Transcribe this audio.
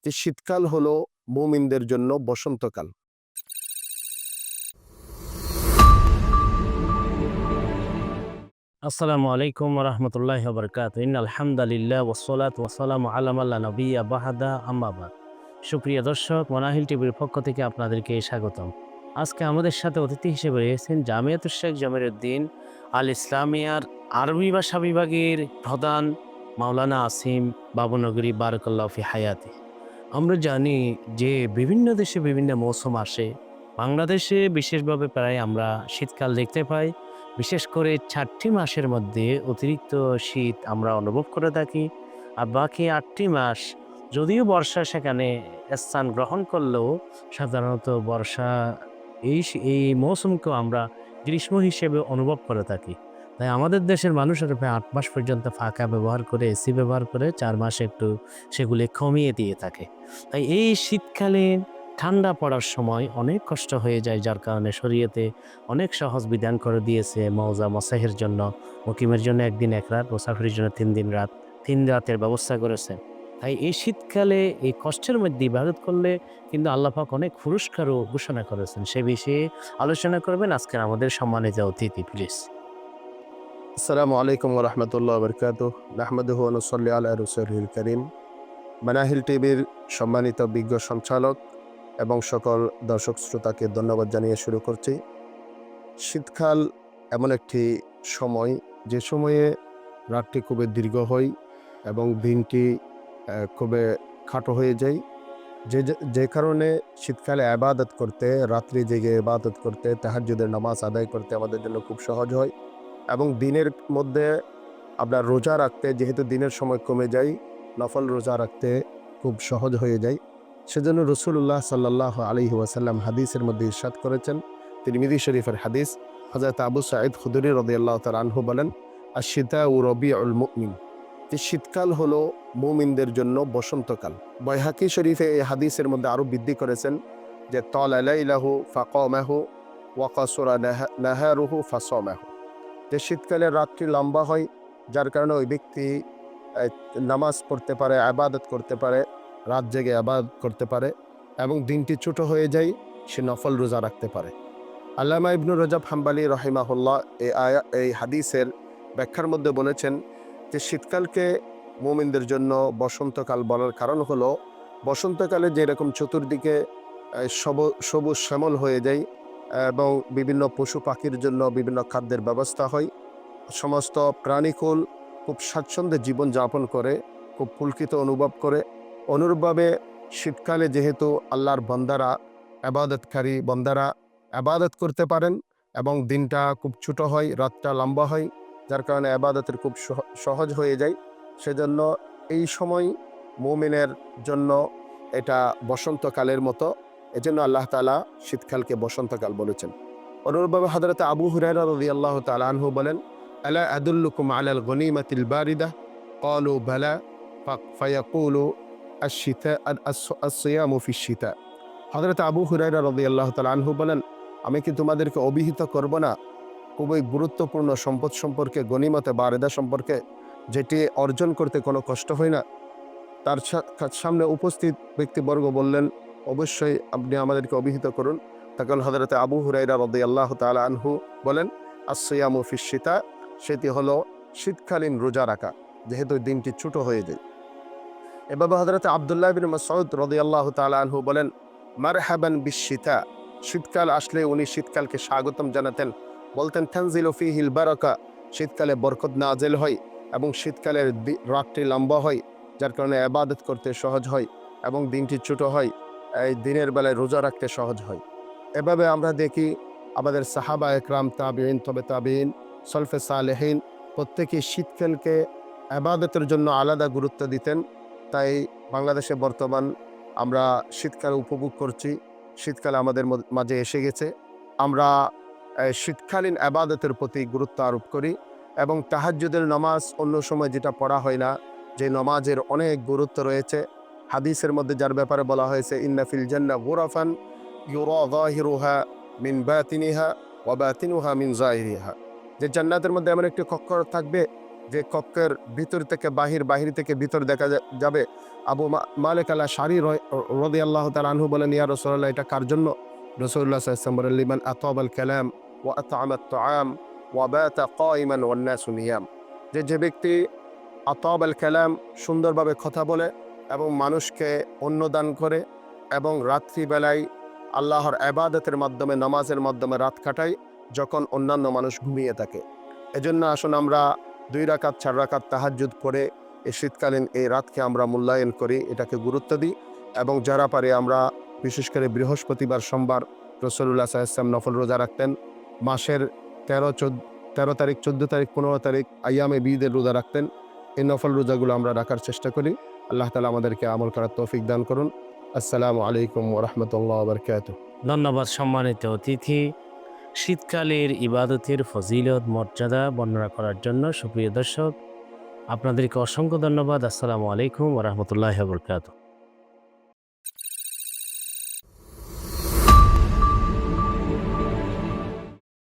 যে শীতকাল হলো মুমিনদের জন্য বসন্তকাল। আসসালামু আলাইকুম রহমতুল্লাহ বরকাত। আলহামদুলিল্লাহ ওসলাত ওসালাম আলামাল্লা নবিয়া বাহাদা আম্মাবাদ। সুপ্রিয় দর্শক, মনাহিল টিভির পক্ষ থেকে আপনাদেরকে স্বাগতম। আজকে আমাদের সাথে অতিথি হিসেবে রয়েছেন জামিয়াতুল শেখ জমিরুদ্দিন আল ইসলামিয়ার আরবি ভাষা বিভাগের প্রধান মাওলানা আসিম বাবুনগরী বারাকাল্লাহ ফি হায়াতি। আমরা জানি যে বিভিন্ন দেশে বিভিন্ন মৌসুম আসে। বাংলাদেশে বিশেষভাবে প্রায় আমরা শীতকাল দেখতে পাই। বিশেষ করে ৪টি মাসের মধ্যে অতিরিক্ত শীত আমরা অনুভব করে থাকি। আর বাকি ৮টি মাস যদিও বর্ষা সেখানে স্থান গ্রহণ করলেও সাধারণত বর্ষা এই মৌসুমকেও আমরা গ্রীষ্ম হিসেবে অনুভব করে থাকি। তাই আমাদের দেশের মানুষের প্রায় ৮ মাস পর্যন্ত ফাঁকা ব্যবহার করে, এসি ব্যবহার করে ৪ মাসে একটু সেগুলি কমিয়ে দিয়ে থাকে। তাই এই শীতকালে ঠান্ডা পড়ার সময় অনেক কষ্ট হয়ে যায়, যার কারণে শরীয়তে অনেক সহজ বিধান করে দিয়েছে। মওজা মসাহের জন্য, মুকিমের জন্য ১ দিন ১ রাত, মুসাফিরের জন্য ৩ দিন রাত, ৩ রাতের ব্যবস্থা করেছে। তাই এই শীতকালে এই কষ্টের মধ্যে ইবাদত করলে কিন্তু আল্লাহ পাক অনেক পুরস্কারও ঘোষণা করেছেন। সে বিষয়ে আলোচনা করবেন আজকের আমাদের সম্মানিত অতিথি। প্লিজ। আসসালামু আলাইকুম রহমতুল্লাহ বরকাত। নাহমাদুহু ওয়া নুসাল্লি আলা রাসূলিল কারীম। মানাহিল টিভির সম্মানিত বিজ্ঞ সঞ্চালক এবং সকল দর্শক শ্রোতাকে ধন্যবাদ জানিয়ে শুরু করছি। শীতকাল এমন একটি সময়, যে সময়ে রাতটি খুবই দীর্ঘ হয় এবং দিনটি খুবই খাটো হয়ে যায়। যে কারণে শীতকালে ইবাদত করতে, রাত্রি জেগে ইবাদত করতে, তাহাজ্জুদের নামাজ আদায় করতে আমাদের জন্য খুব সহজ হয়। এবং দিনের মধ্যে আপনার রোজা রাখতে, যেহেতু দিনের সময় কমে যায়, নফল রোজা রাখতে খুব সহজ হয়ে যায়। সেজন্য রাসূলুল্লাহ সাল্লাল্লাহু আলাইহি ওয়াসাল্লাম হাদিসের মধ্যে ইরশাদ করেছেন, তিরমিজি শরীফের হাদিস, হযরত আবু সাঈদ খুদরী রাদিয়াল্লাহু তাআলা আনহু বলেন, আশ-শিতাউ রবিউল মুমিন, যে শীতকাল হলো মুমিনদের জন্য বসন্তকাল। বাইহাকি শরীফে এই হাদিসের মধ্যে আরো বৃদ্ধি করেছেন যে তালা লাইলাহু ফাকামাহু ওয়া কাসুরা নাহারুহু ফাসামাহু, যে শীতকালে রাত্রি লম্বা হয়, যার কারণে ওই ব্যক্তি নামাজ পড়তে পারে, ইবাদত করতে পারে, রাত জেগে ইবাদত করতে পারে, এবং দিনটি ছোট হয়ে যায়, সে নফল রোজা রাখতে পারে। আল্লামা ইবনু রজব হাম্বলী রহিমাহুল্লাহ এই হাদিসের ব্যাখ্যার মধ্যে বলেছেন যে শীতকালকে মুমিনদের জন্য বসন্তকাল বলার কারণ হলো, বসন্তকালে যেরকম চতুর্দিকে সবুজ শ্যামল হয়ে যায় এবং বিভিন্ন পশু পাখির জন্য বিভিন্ন খাদ্যের ব্যবস্থা হয়, সমস্ত প্রাণীকুল খুব স্বাচ্ছন্দ্যে জীবনযাপন করে, খুব পুলকিত অনুভব করে। অনুরূপভাবে শীতকালে যেহেতু আল্লাহর বান্দারা, ইবাদতকারী বান্দারা ইবাদত করতে পারেন এবং দিনটা খুব ছোট হয়, রাতটা লম্বা হয়, যার কারণে ইবাদতের খুব সহজ হয়ে যায়। সেজন্য এই সময় মুমিনের জন্য এটা বসন্তকালের মতো। এজন্য আল্লাহ তাআলা শীতকালকে বসন্তকাল বলেছেন। অনুরূপভাবে হযরত আবু হুরায়রা রাদিয়াল্লাহু তাআলা আনহু বলেন, আলা আদুল্লুকুম আলাল গনিমাতিল বারিদা, ক্বালু বালা, ফায়াকুলু আশ-শিতা আস-সিয়ামু ফিশ-শিতা। হযরত আবু হুরায়রা রাদিয়াল্লাহু তাআলা আনহু বলেন, আমি কি তোমাদেরকে অভিহিত করব না খুবই গুরুত্বপূর্ণ সম্পদ সম্পর্কে, গনিমতে বারিদা সম্পর্কে, যেটি অর্জন করতে কোনো কষ্ট হয় না? তার সামনে উপস্থিত ব্যক্তিবর্গ বললেন, অবশ্যই আপনি আমাদেরকে অভিহিত করুন। তখন হযরত আবু হুরায়রা রাদিয়াল্লাহু তাআলা আনহু বলেন, আস-সিয়ামু ফিশ-শিতা, সেটি হলো শীতকালীন রোজা রাখা, যেহেতু দিনটি ছোট হয়ে যায়। এভাবে হযরত আব্দুল্লাহ বিন মাসউদ রাদিয়াল্লাহু তাআলা আনহু বলেন, মারহাবান বিশ-শিতা, শীতকাল আসলে উনি শীতকালকে স্বাগতম জানাতেন, বলতেন তানজিলু ফীহিল বারাকা, শীতকালে বরকত নাযিল হয় এবং শীতকালের রাতটি লম্বা হয়, যার কারণে ইবাদত করতে সহজ হয় এবং দিনটি ছোট হয়, এই দিনের বেলায় রোজা রাখতে সহজ হয়। এভাবে আমরা দেখি আমাদের সাহাবা একরাম, তাবিঈন, তবে তাবিঈন, সলফে সালেহিন প্রত্যেকেই শীতকালকে ইবাদতের জন্য আলাদা গুরুত্ব দিতেন। তাই বাংলাদেশে বর্তমান আমরা শীতকাল উপভোগ করছি, শীতকাল আমাদের মাঝে এসে গেছে। আমরা শীতকালীন ইবাদতের প্রতি গুরুত্ব আরোপ করি এবং তাহাজ্জুদের নামাজ অন্য সময় যেটা পড়া হয় না, যে নামাজের অনেক গুরুত্ব রয়েছে। হাদিসের মধ্যে যার ব্যাপারে বলা হয়েছে, ইন্না ফিল জান্নাহ গুরাফান ইউরা যাহিরুহা মিন বাতিনিহা ওয়া বাতিনুহা মিন যাহিরিহা, যে জান্নাতের মধ্যে এমন একটি কক্ষ থাকবে যে কক্ষের ভিতর থেকে বাহির, বাহির থেকে ভিতর দেখা যাবে। আবু মালিক আল আশআরী রাদিয়াল্লাহু তাআলা আনহু বলেন, ইয়া রাসূলুল্লাহ, এটা কার জন্য? রাসূলুল্লাহ সাল্লাল্লাহু আলাইহি ওয়াসাল্লাম বলেন, লিমান আতাবাল কালাম ওয়া আত'আমা আত-তাআম ওয়া বাতা কাইমান ওয়ান নাসু নিয়াম। যে ব্যক্তি আতাবাল কালাম, সুন্দরভাবে কথা বলে এবং মানুষকে অন্ন দান করে এবং রাত্রিবেলায় আল্লাহর ইবাদতের মাধ্যমে, নামাজের মাধ্যমে রাত কাটায় যখন অন্যান্য মানুষ ঘুমিয়ে থাকে। এজন্য আসুন আমরা 2 রাকাত 4 রাকাত তাহাজ্জুদ করে এই শীতকালীন এই রাতকে আমরা মূল্যায়ন করি, এটাকে গুরুত্ব দিই। এবং যারা পারে আমরা বিশেষ করে বৃহস্পতিবার, সোমবার রাসূলুল্লাহ সাল্লাল্লাহু আলাইহি ওয়াসাল্লাম নফল রোজা রাখতেন। মাসের 13 তারিখ, 14 তারিখ, 15 তারিখ আইয়ামে বীদের রোজা রাখতেন। এই নফল রোজাগুলো আমরা রাখার চেষ্টা করি। আল্লাহ তাআলা আমাদেরকে আমল করার তৌফিক দান করুন। আসসালামু আলাইকুম ওয়া রাহমাতুল্লাহি ওয়া বারাকাতুহু। ধন্যবাদ সম্মানিত অতিথি, শীতকালের ইবাদতের ফজিলত মর্যাদা বর্ণনা করার জন্য। সুপ্রিয় দর্শক, আপনাদেরকে অসংখ্য ধন্যবাদ। আসসালামু আলাইকুম ওয়া রাহমাতুল্লাহি ওয়া বারাকাতুহু।